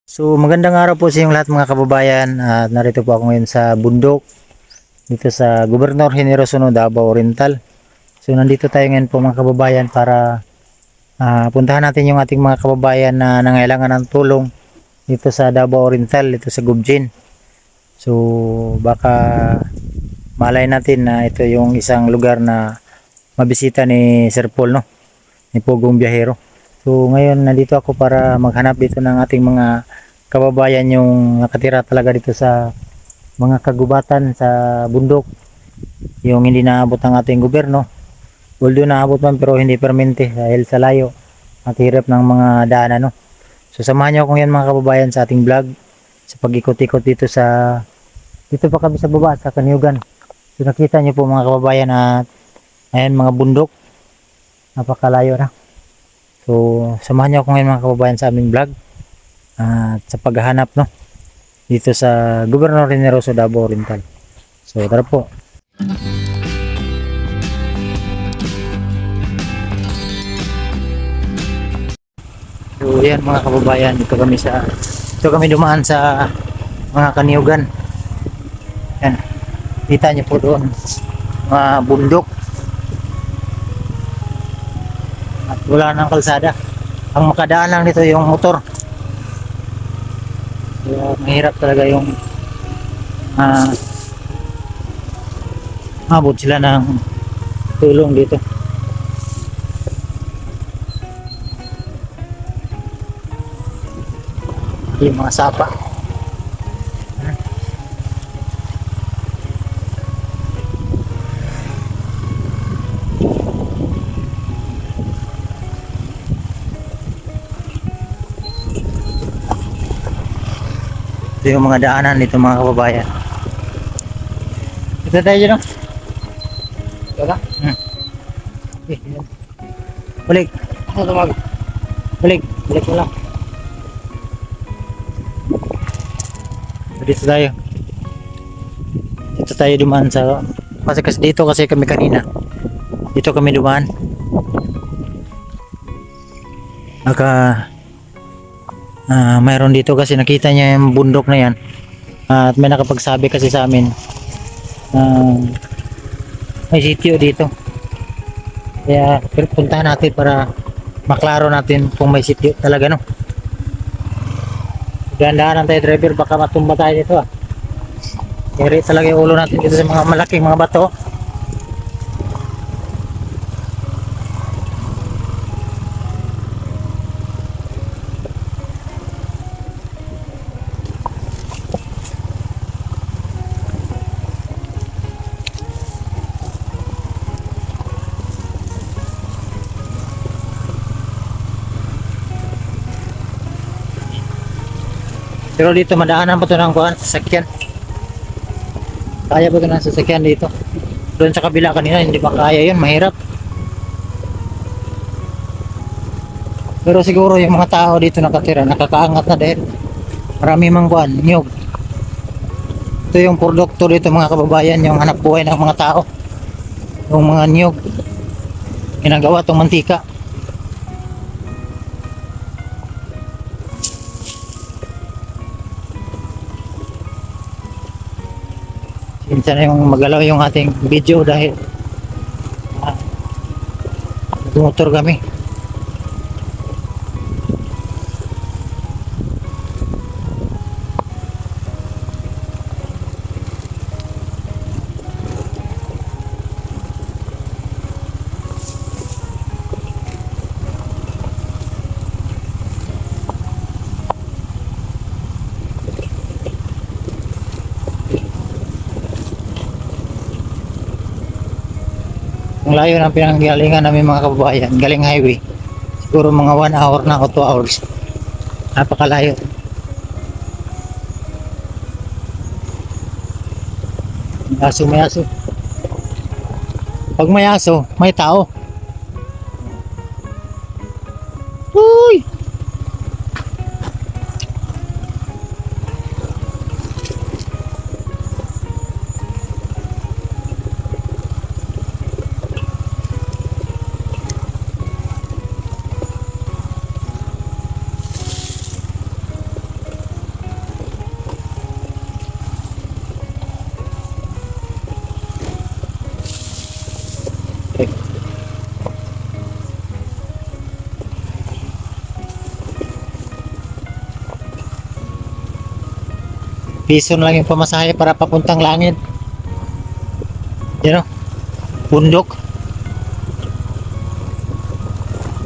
So magandang araw po sa inyong lahat mga kababayan, at narito po ako ngayon sa bundok dito sa Gobernador Generoso Davao Oriental. So nandito tayo ngayon po mga kababayan para puntahan natin yung ating mga kababayan na nangailangan ng tulong dito sa Davao Oriental, dito sa Gubjin. So baka malay natin na ito yung isang lugar na mabisita ni Sir Paul, no? Ni Pugong Biyahero. So ngayon nandito ako para maghanap dito ng ating mga kababayan yung nakatira talaga dito sa mga kagubatan sa bundok, yung hindi naabot ng ating gobyerno. Although naabot man pero hindi permente dahil sa layo at hirap ng mga daanan, no? So samahan niyo ako ngayon mga kababayan sa ating vlog sa pag-ikot-ikot dito pa kami sa baba sa Kaniugan. So nakita niyo po mga kababayan at ayan mga bundok, napakalayo na. So samahan niyo ako ngayon mga kababayan sa aming vlog at sa paghahanap, no, dito sa Gobernador Generoso Davao Oriental. So tara po. So yan mga kababayan, dito kami dumaan sa mga Kaniugan. Yan, kita niyo po doon mga bundok at wala nang kalsada. Ang makadaan lang dito yung motor. So, mahirap talaga yung abot sila ng tulong dito. Yung mga sapa. Ito yung mga daanan dito mga kababayan. Ito tayo dyan, no? Ito ka? Balik. Ano tumag? Balik. Balik mo lang. Dito tayo. Dito tayo dumaan sa... Kasi dito kasi kami kanina. Dito kami dumaan. Mayroon dito kasi nakita niya yung bundok na yan. At may nakapagsabi kasi sa amin. May sitio dito. Kaya puntahan natin para maklaro natin kung may sitio talaga, no. Dahan-dahan tayo driver, baka matumba tayo dito ah. Kaya talaga yung ulo natin dito sa mga malaking mga bato. Pero dito madaanan pa ito ng kuhan, sasakyan. Kaya pa ito ng sasakyan dito. Doon sa kabila kanina hindi pa kaya yun, mahirap. Pero siguro yung mga tao dito nakatira nakakaangat na dahil marami mang kuhan, niyog. Ito yung produkto dito mga kababayan, yung hanap buhay ng mga tao, yung mga niyog, ginagawa itong mantika. Minsan na yung magalaw yung ating video dahil motor kami. Ang layo ng pinanggalingan namin mga kababayan, galing highway. Siguro mga 1 hour na o 2 hours. Napakalayo. May aso. Pag may aso, may tao. Uy! piso na lang yung pamasahe para papuntang langit. You know, bundok.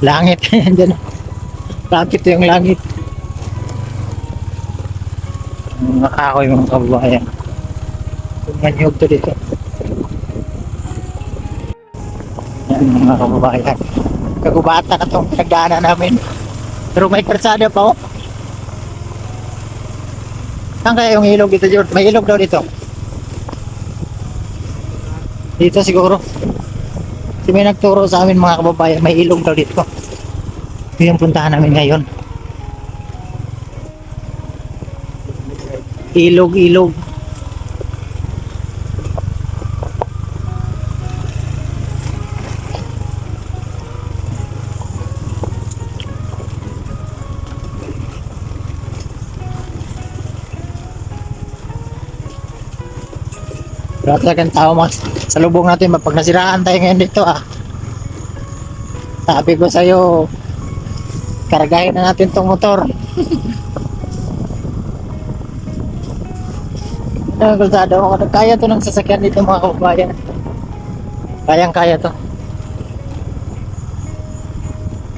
Langit. Diyan. Lapit yung langit. Mga kahoy mga kababayan. Manyog to dito. Yan mga kababayan. Kagubata na itong nagdaanan namin. Pero may kalsada pa oh. Saan kaya yung ilog dito, George? May ilog daw dito. Dito siguro. Kasi may nagturo sa amin mga kababayan, may ilog daw dito. Yun yung puntahan namin ngayon. Ilog, ilog. Wala talagang tao mas sa lubong natin pag nasiraan tayo ngayon dito ah. Sabi ko sa'yo, karagahin na natin tong motor. Nagulsado ako. Kaya to ng sasakyan dito mga kababayan. Kayang kaya to.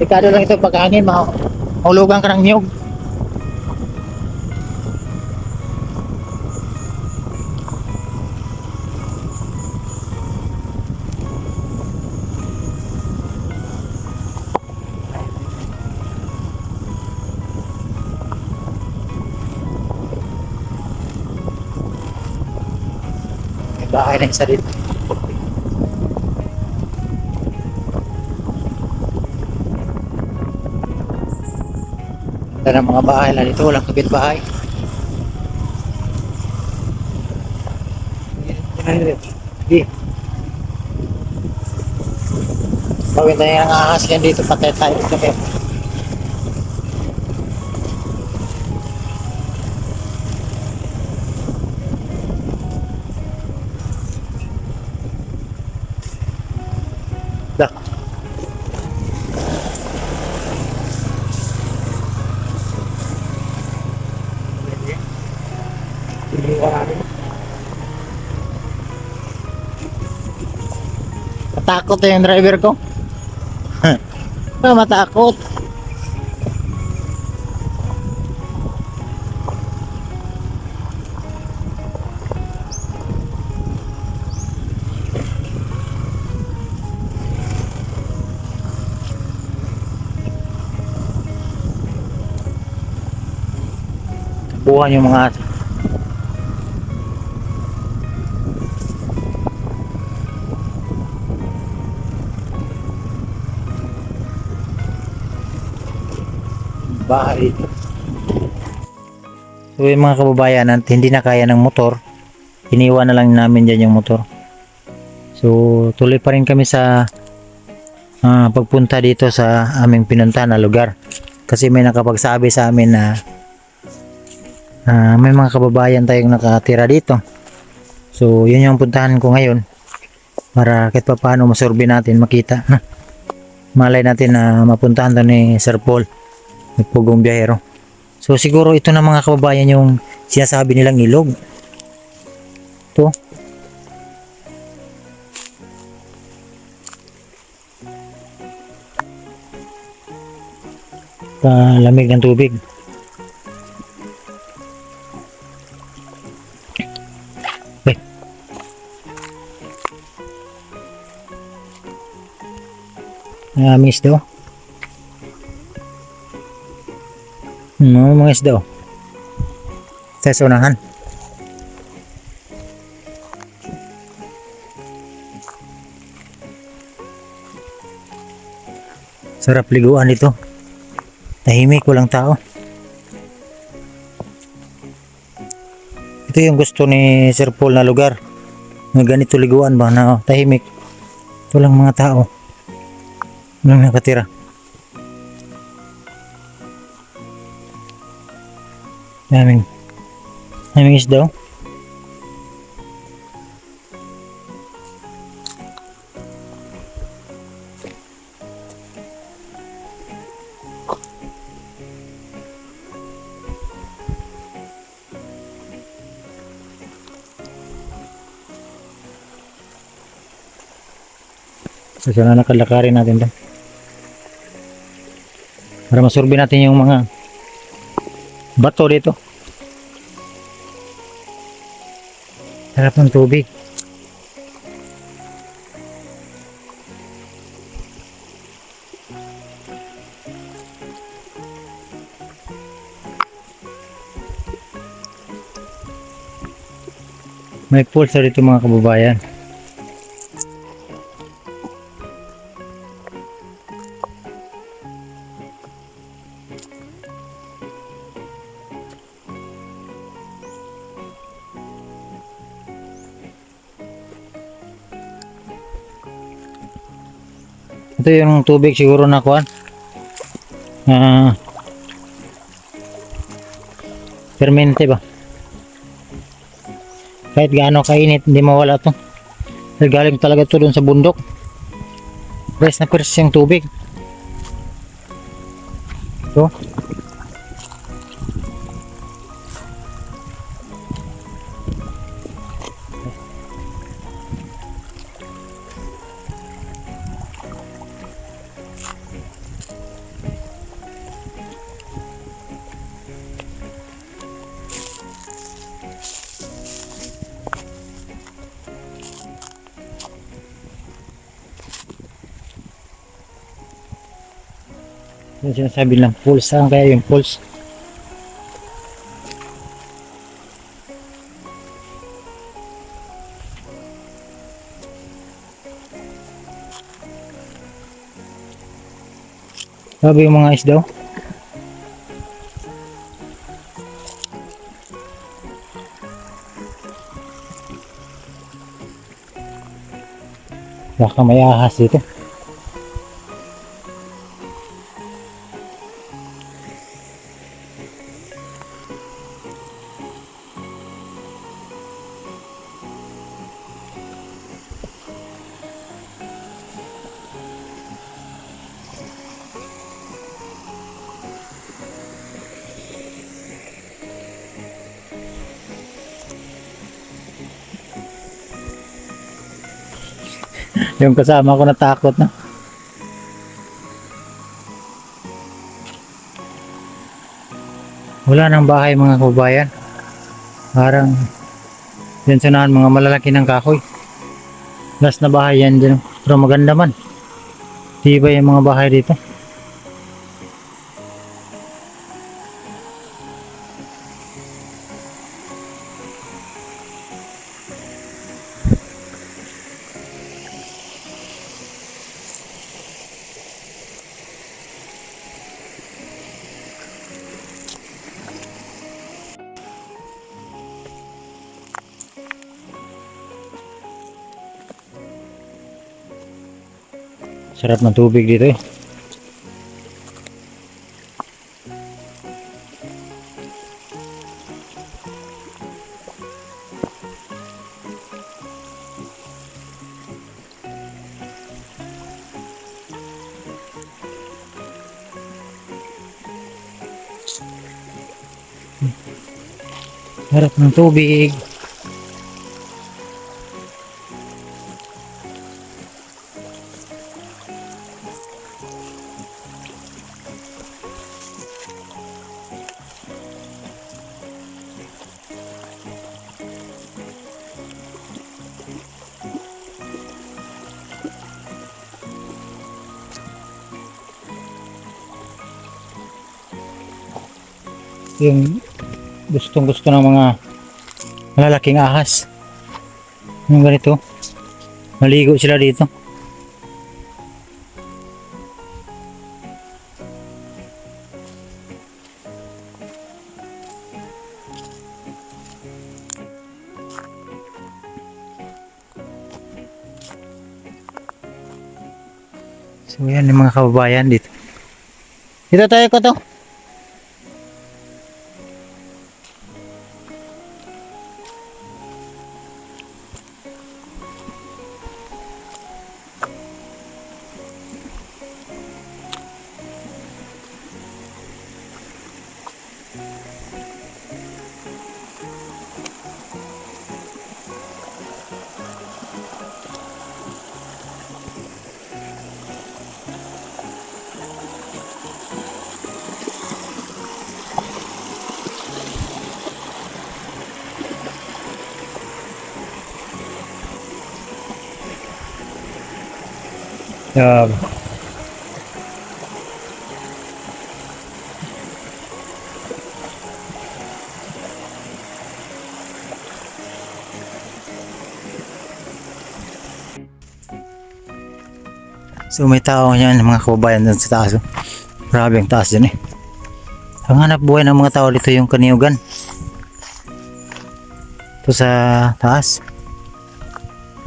Dekado lang ito pag hangin, mahulugan ka ng niyog. Bahay na isa dito. Ito ng mga bahay na dito, walang kapit bahay. Bawin tayo ng ahas yan dito, patay tayo dito. Dah. Matakot yung driver ko. Matakot. Buhan yung mga aso. Bahay. So yung mga kababayan, hindi na kaya ng motor, iniwan na lang namin dyan yung motor. So tuloy pa rin kami sa pagpunta dito sa aming pinuntahan na lugar. Kasi may nakapagsabi sa amin na may mga kababayan tayong nakatira dito. So yun yung puntahan ko ngayon para kahit pa paano masurvey natin, makita na malay natin na mapuntahan to ni Sir Paul, nagpugong biyahero. So siguro ito na mga kababayan yung sinasabi nilang ilog. Ito. Lamig ng tubig. Mga isda oh. Mga isda oh. Sa unahan. Sarap liguan dito. Tahimik, walang tao. Ito yung gusto ni Sir Paul na lugar. May ganito liguan ba na tahimik. Walang mga tao. Walang nakatira. Daming isda oh. So na nakalakarin natin doon. Para masurbi natin yung mga bato dito. Sarap ng tubig. May pulsa dito mga kababayan. Ito yung tubig siguro na kuan. Permanente ba? Kahit gaano kainit, hindi mawala to. Galing talaga to doon sa bundok. Fresh na fresh yung tubig. Ito. Yung sinasabi lang pulse. Saan kaya yung pulse? Sabi yung mga isda. Baka may ahas dito. Yung kasama ko natakot na. Wala nang bahay mga kababayan. Parang yan sunahan mga malalaki ng kahoy. Last na bahay yan dyan. Pero maganda man. Diba yung mga bahay dito? Sarap ng tubig dito eh. Sarap ng tubig. Yung gustong gusto ng mga malalaking ahas. Yung ganito. Maligo sila dito. So yan yung mga kababayan dito. Dito tayo ko to. Uh, so may tao yan mga kababayan dun sa taas. Oh. Grabe ang taas dyan eh. Ang hanap buhay ng mga tao dito yung kaniyugan. Ito sa taas.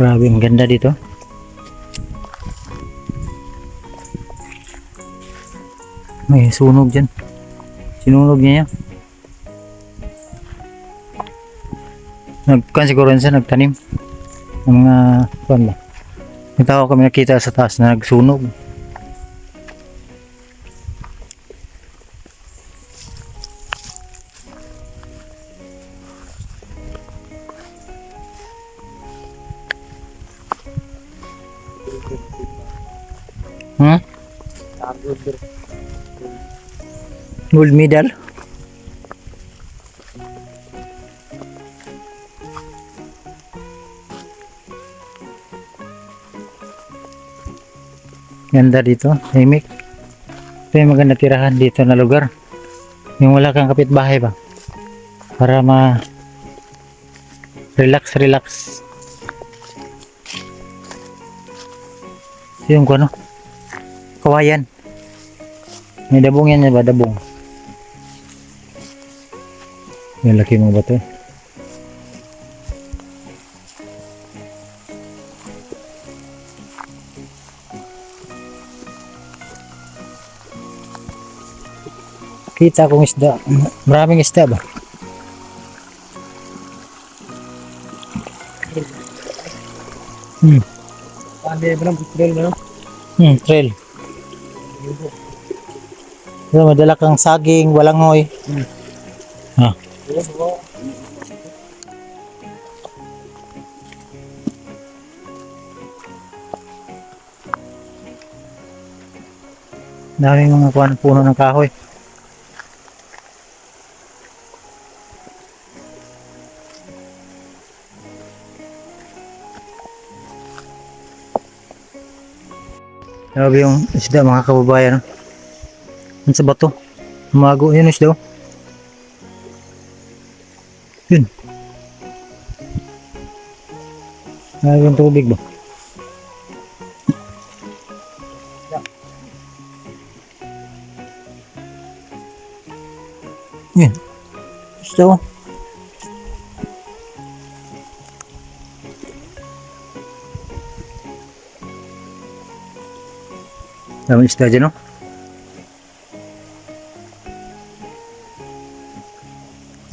Grabe ang ganda dito. May sunog dyan. Sinunog niya yan. Nagkan siguro siya nagtanim ng mga kuwan ba. May tao kami nakita sa taas na nagsunog. Hmm? Gold medal? Ganda dito, himik. Ito yung maganda tirahan dito na lugar. Yung wala kang kapitbahay ba? Para relax. Yung ano? Kawayan. May dabong yan ba? Dabong. Yung laki mga bato. Kita akong isda. Maraming isda ba? Pandai benar trail na. Trail. So, madala kang saging, walangoy. Ah. Daming mga puno ng kahoy. Grabe yung isda mga kababayan. Yan sa bato. Umago yun isda. Yun. Grabe yung tubig ba? Yun. Isda. Daming isda dyan, no?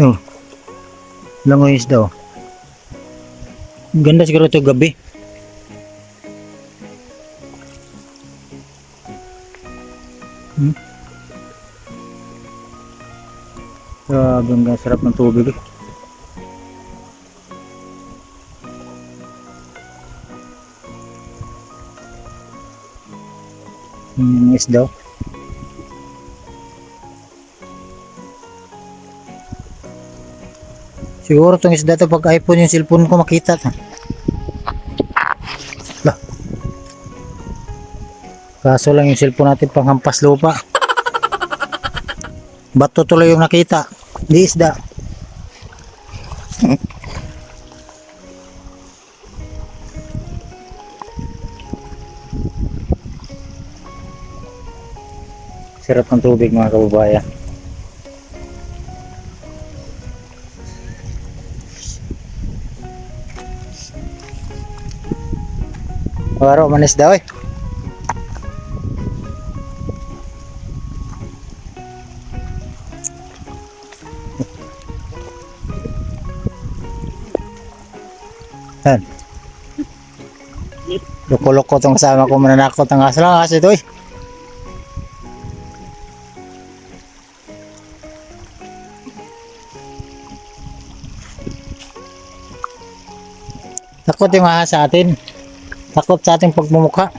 Oh. Langoy isda, oh. Ganda siguro ito gabi. Grabe ang sarap ng tubig, eh. Yung isda. Siguro itong isda to pag iPhone yung cellphone ko makita to. Lah. Kaso lang yung cellphone natin panghampas lupa. Bato tuloy yung nakita. Di isda. Sarap ng tubig mga kababayan. Waro manis daw eh. Yan. Loko-loko tong kasama ko, mananakot ang aso lang kasi ito eh. Takot yung ahas sa atin. Takot sa ating pagmumukha.